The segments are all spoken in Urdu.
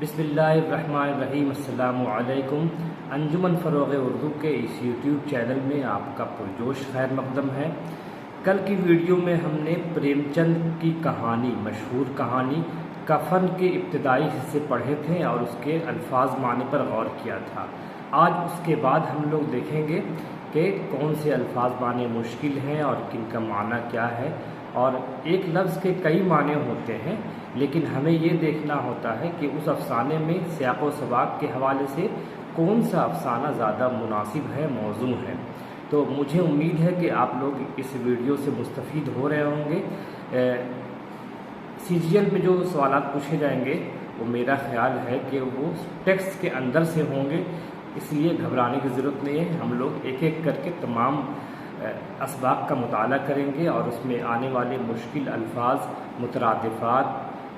بسم اللہ الرحمن الرحیم۔ السلام علیکم۔ انجمن فروغ اردو کے اس یوٹیوب چینل میں آپ کا پرجوش خیر مقدم ہے۔ کل کی ویڈیو میں ہم نے پریم چند کی کہانی، مشہور کہانی کفن کے ابتدائی حصے پڑھے تھے اور اس کے الفاظ معنی پر غور کیا تھا۔ آج اس کے بعد ہم لوگ دیکھیں گے کہ کون سے الفاظ معنی مشکل ہیں اور کن کا معنی کیا ہے، اور ایک لفظ کے کئی معنی ہوتے ہیں، لیکن ہمیں یہ دیکھنا ہوتا ہے کہ اس افسانے میں سیاق و سباق کے حوالے سے کون سا افسانہ زیادہ مناسب ہے، موزوں ہے۔ تو مجھے امید ہے کہ آپ لوگ اس ویڈیو سے مستفید ہو رہے ہوں گے۔ CGL میں جو سوالات پوچھے جائیں گے وہ میرا خیال ہے کہ وہ ٹیکسٹ کے اندر سے ہوں گے، اس لیے گھبرانے کی ضرورت نہیں ہے۔ ہم لوگ ایک ایک کر کے تمام اسباق کا مطالعہ کریں گے اور اس میں آنے والے مشکل الفاظ، مترادفات،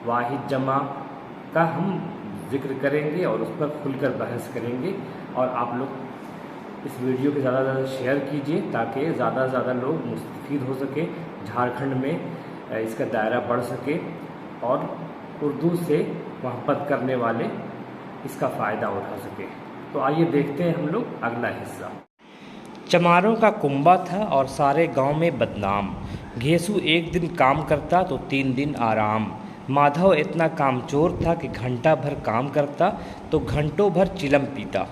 واحد جمع کا ہم ذکر کریں گے اور اس پر کھل کر بحث کریں گے۔ اور آپ لوگ اس ویڈیو کو زیادہ سے زیادہ شیئر کیجئے تاکہ زیادہ سے زیادہ لوگ مستفید ہو سکیں، جھارکھنڈ میں اس کا دائرہ بڑھ سکے اور اردو سے محبت کرنے والے اس کا فائدہ اٹھا سکے۔ تو آئیے دیکھتے ہیں ہم لوگ اگلا حصہ۔ چماروں کا کنبہ تھا اور سارے گاؤں میں بدنام۔ گھیسو ایک دن کام کرتا تو 3 دن آرام۔ مادھو اتنا کام چور تھا کہ گھنٹہ بھر کام کرتا تو گھنٹوں بھر چلم پیتا،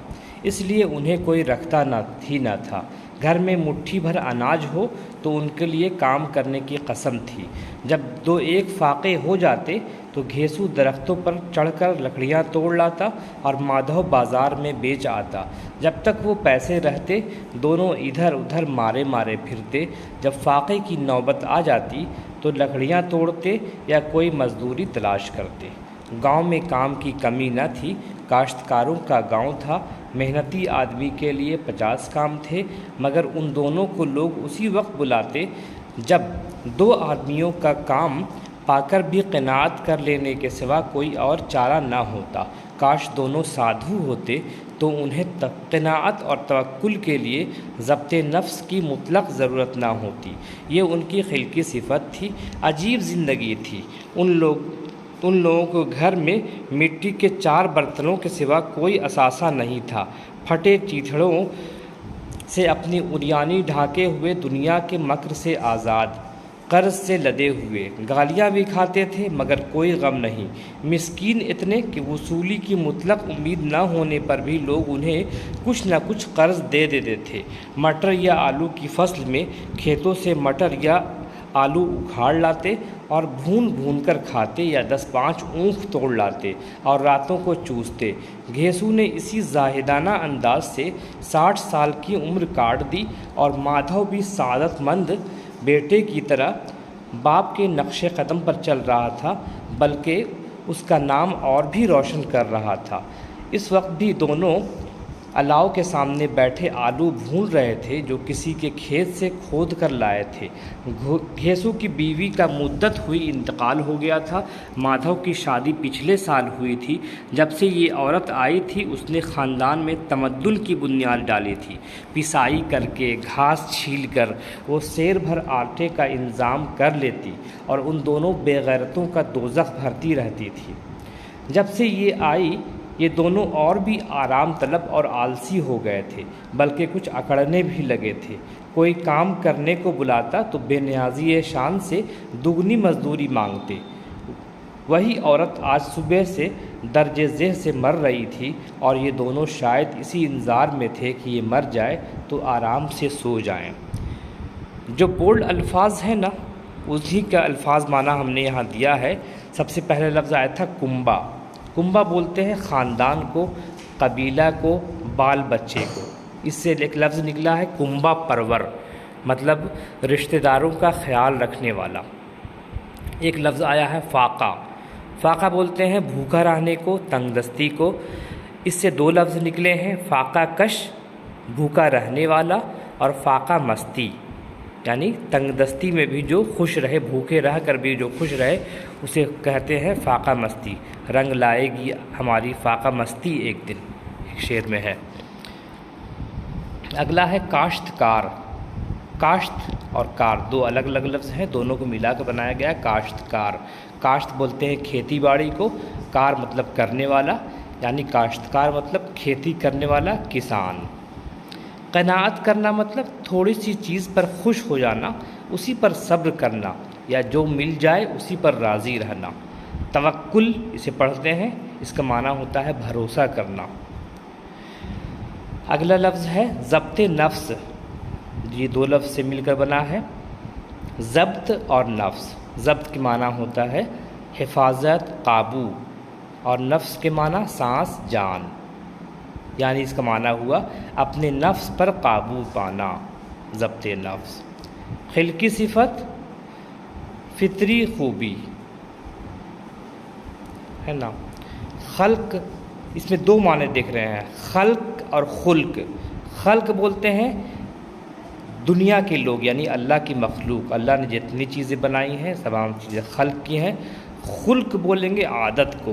اس لیے انہیں کوئی رکھتا نہ تھا۔ گھر میں مٹھی بھر اناج ہو تو ان کے لیے کام کرنے کی قسم تھی۔ جب 2-1 فاقے ہو جاتے تو گھیسو درختوں پر چڑھ کر لکڑیاں توڑ لاتا اور مادھو بازار میں بیچ آتا۔ جب تک وہ پیسے رہتے دونوں ادھر ادھر مارے پھرتے۔ جب فاقے کی نوبت آ جاتی تو لکڑیاں توڑتے یا کوئی مزدوری تلاش کرتے۔ گاؤں میں کام کی کمی نہ تھی، کاشتکاروں کا گاؤں تھا، محنتی آدمی کے لیے 50 کام تھے، مگر ان دونوں کو لوگ اسی وقت بلاتے جب 2 آدمیوں کا کام پا کر بھی قناعت کر لینے کے سوا کوئی اور چارہ نہ ہوتا۔ کاش دونوں سادھو ہوتے تو انہیں قناعت اور توکل کے لیے ضبط نفس کی مطلق ضرورت نہ ہوتی۔ یہ ان کی خلقی صفت تھی۔ عجیب زندگی تھی۔ ان لوگوں کو گھر میں مٹی کے 4 برتنوں کے سوا کوئی اثاثہ نہیں تھا۔ پھٹے چیتھڑوں سے اپنی اریانی ڈھانکے ہوئے، دنیا کے مکر سے آزاد، قرض سے لدے ہوئے، گالیاں بھی کھاتے تھے مگر کوئی غم نہیں۔ مسکین اتنے کہ وصولی کی مطلق امید نہ ہونے پر بھی لوگ انہیں کچھ نہ کچھ قرض دے دیتے تھے۔ مٹر یا آلو کی فصل میں کھیتوں سے مٹر یا آلو اکھاڑ لاتے اور بھون کر کھاتے یا 10-5 اونخ توڑ لاتے اور راتوں کو چوستے۔ گھیسو نے اسی زاہدانہ انداز سے 60 سال کی عمر کاٹ دی اور مادھو بھی سعادت مند بیٹے کی طرح باپ کے نقش قدم پر چل رہا تھا، بلکہ اس کا نام اور بھی روشن کر رہا تھا۔ اس وقت بھی دونوں الاؤ کے سامنے بیٹھے آلو بھون رہے تھے جو کسی کے کھیت سے کھود کر لائے تھے۔ گھیسو کی بیوی کا مدت ہوئی انتقال ہو گیا تھا۔ مادھو کی شادی پچھلے سال ہوئی تھی۔ جب سے یہ عورت آئی تھی اس نے خاندان میں تمدن کی بنیاد ڈالی تھی۔ پسائی کر کے، گھاس چھیل کر وہ سیر بھر آٹے کا انتظام کر لیتی اور ان دونوں بے غیرتوں کا دوزخ بھرتی رہتی تھی۔ جب سے یہ آئی یہ دونوں اور بھی آرام طلب اور آلسی ہو گئے تھے، بلکہ کچھ اکڑنے بھی لگے تھے۔ کوئی کام کرنے کو بلاتا تو بے نیازی شان سے دگنی مزدوری مانگتے۔ وہی عورت آج صبح سے درج ذیل سے مر رہی تھی اور یہ دونوں شاید اسی انتظار میں تھے کہ یہ مر جائے تو آرام سے سو جائیں۔ جو بولڈ الفاظ ہیں نا، اسی کا الفاظ معنی ہم نے یہاں دیا ہے۔ سب سے پہلے لفظ آیا تھا کنبہ۔ کنبہ بولتے ہیں خاندان کو، قبیلہ کو، بال بچے کو۔ اس سے ایک لفظ نکلا ہے کنبہ پرور، مطلب رشتہ داروں کا خیال رکھنے والا۔ ایک لفظ آیا ہے فاقہ۔ فاقہ بولتے ہیں بھوکا رہنے کو، تنگ دستی کو۔ اس سے 2 لفظ نکلے ہیں، فاقہ کش بھوکا رہنے والا اور فاقہ مستی، یعنی تنگ دستی میں بھی جو خوش رہے، بھوکے رہ کر بھی جو خوش رہے اسے کہتے ہیں فاقہ مستی۔ رنگ لائے گی ہماری فاقہ مستی ایک دن، ایک شعر میں ہے۔ اگلا ہے کاشتکار۔ کاشت اور کار دو الگ الگ لفظ ہیں، دونوں کو ملا کر بنایا گیا ہے کاشتکار۔ کاشت بولتے ہیں کھیتی باڑی کو، کار مطلب کرنے والا، یعنی کاشتکار مطلب کھیتی کرنے والا کسان۔ قناعت کرنا مطلب تھوڑی سی چیز پر خوش ہو جانا، اسی پر صبر کرنا، یا جو مل جائے اسی پر راضی رہنا۔ توکل اسے پڑھتے ہیں، اس کا معنی ہوتا ہے بھروسہ کرنا۔ اگلا لفظ ہے ضبط نفس، یہ دو لفظ سے مل کر بنا ہے، ضبط اور نفس۔ ضبط کے معنی ہوتا ہے حفاظت، قابو، اور نفس کے معنی سانس، جان، یعنی اس کا معنی ہوا اپنے نفس پر قابو پانا، ضبط نفس۔ خلقی صفت فطری خوبی ہے نا۔ خلق اس میں دو معنی دیکھ رہے ہیں، خلق اور خلق۔ خلق بولتے ہیں دنیا کے لوگ، یعنی اللہ کی مخلوق، اللہ نے جتنی چیزیں بنائی ہیں تمام چیزیں خلق کی ہیں۔ خلق بولیں گے عادت کو،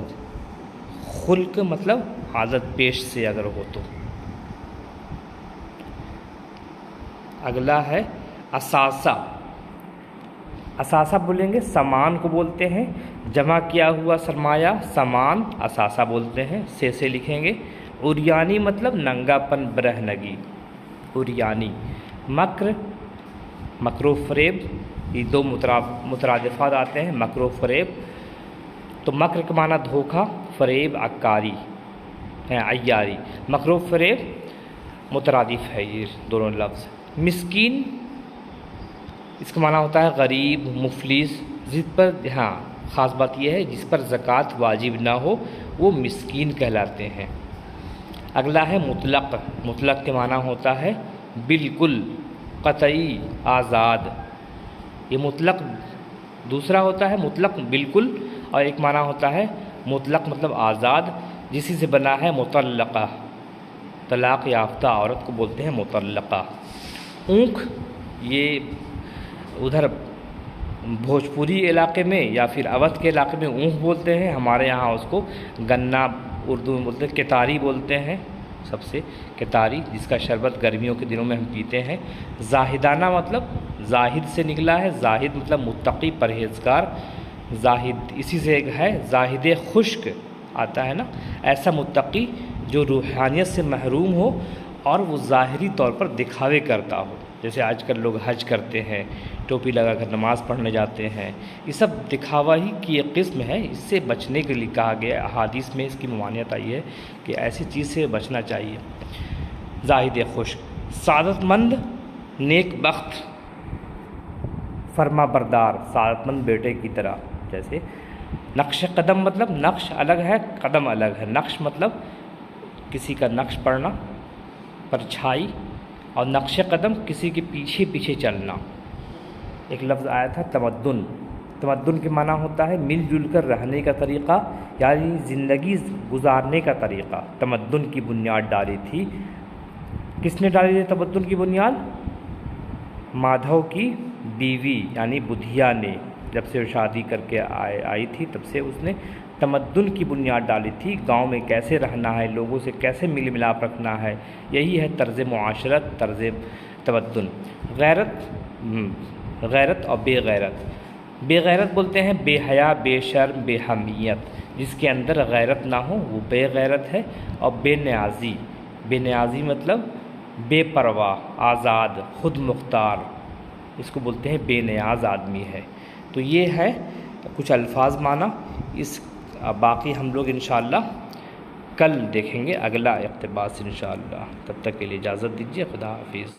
خلق مطلب عادت پیش سے اگر ہو تو۔ اگلا ہے اثاثہ۔ اثاثہ بولیں گے سامان کو بولتے ہیں، جمع کیا ہوا سرمایہ سامان اثاثہ بولتے ہیں، سے لکھیں گے۔ عریانی مطلب ننگا پن، برہنگی، عریانی۔ مکر، مکر و فریب، یہ دو مترادفات آتے ہیں، مکر و فریب۔ تو مکر کا معنی دھوکہ، فریب عکاری ہے، عیاری۔ مکر و فریب مترادف ہے یہ دونوں لفظ۔ مسکین اس کا معنی ہوتا ہے غریب، مفلس، جس پر ہاں خاص بات یہ ہے جس پر زکوٰۃ واجب نہ ہو وہ مسکین کہلاتے ہیں۔ اگلا ہے مطلق۔ مطلق کے معنی ہوتا ہے بالکل، قطعی، آزاد۔ یہ مطلق دوسرا ہوتا ہے مطلق بالکل، اور ایک معنی ہوتا ہے مطلق مطلب آزاد، جسی سے بنا ہے مطلقہ، طلاق یافتہ عورت کو بولتے ہیں مطلقہ۔ اونکھ یہ ادھر بھوجپوری علاقے میں یا پھر اودھ کے علاقے میں اونکھ بولتے ہیں، ہمارے یہاں اس کو گنا اردو میں بولتے ہیں، کتاری بولتے ہیں، سب سے کتاری، جس کا شربت گرمیوں کے دنوں میں ہم پیتے ہیں۔ زاہدانہ مطلب زاہد سے نکلا ہے، زاہد مطلب متقی، پرہیزگار، زاہد اسی سے ایک ہے زاہد خشک آتا ہے نا، ایسا متقی جو روحانیت سے محروم ہو اور وہ ظاہری طور پر دکھاوے کرتا ہو، جیسے آج کل لوگ حج کرتے ہیں، ٹوپی لگا کر نماز پڑھنے جاتے ہیں، یہ سب دکھاوا ہی کی ایک قسم ہے، اس سے بچنے کے لیے کہا گیا ہے، احادیث میں اس کی ممانعت آئی ہے کہ ایسی چیز سے بچنا چاہیے۔ زاہد خشک۔ سعادت مند، نیک بخت، فرما بردار، سعادت مند بیٹے کی طرح، جیسے نقش قدم مطلب نقش الگ ہے، قدم الگ ہے۔ نقش مطلب کسی کا نقش پڑھنا، پرچھائی، اور نقش قدم کسی کے پیچھے پیچھے چلنا۔ ایک لفظ آیا تھا تمدن۔ تمدن کے معنی ہوتا ہے مل جل کر رہنے کا طریقہ، یعنی زندگی گزارنے کا طریقہ۔ تمدن کی بنیاد ڈالی تھی، کس نے ڈالی تھی تمدن کی بنیاد؟ مادھو کی بیوی یعنی بدھیا نے، جب سے وہ شادی کر کے آئی تھی تب سے اس نے تمدن کی بنیاد ڈالی تھی، گاؤں میں کیسے رہنا ہے، لوگوں سے کیسے مل ملاپ رکھنا ہے، یہی ہے طرز معاشرت، طرز تمدن۔ غیرت اور بے غیرت۔ بے غیرت بولتے ہیں بے حیا، بے شرم، بے حمیت، جس کے اندر غیرت نہ ہو وہ بے غیرت ہے۔ اور بے نیازی، بے نیازی مطلب بے پرواہ، آزاد، خود مختار، اس کو بولتے ہیں بے نیاز آدمی ہے۔ تو یہ ہے کچھ الفاظ معنی، اس باقی ہم لوگ انشاءاللہ کل دیکھیں گے اگلا اقتباس انشاءاللہ۔ تب تک کے لیے اجازت دیجیے، خدا حافظ۔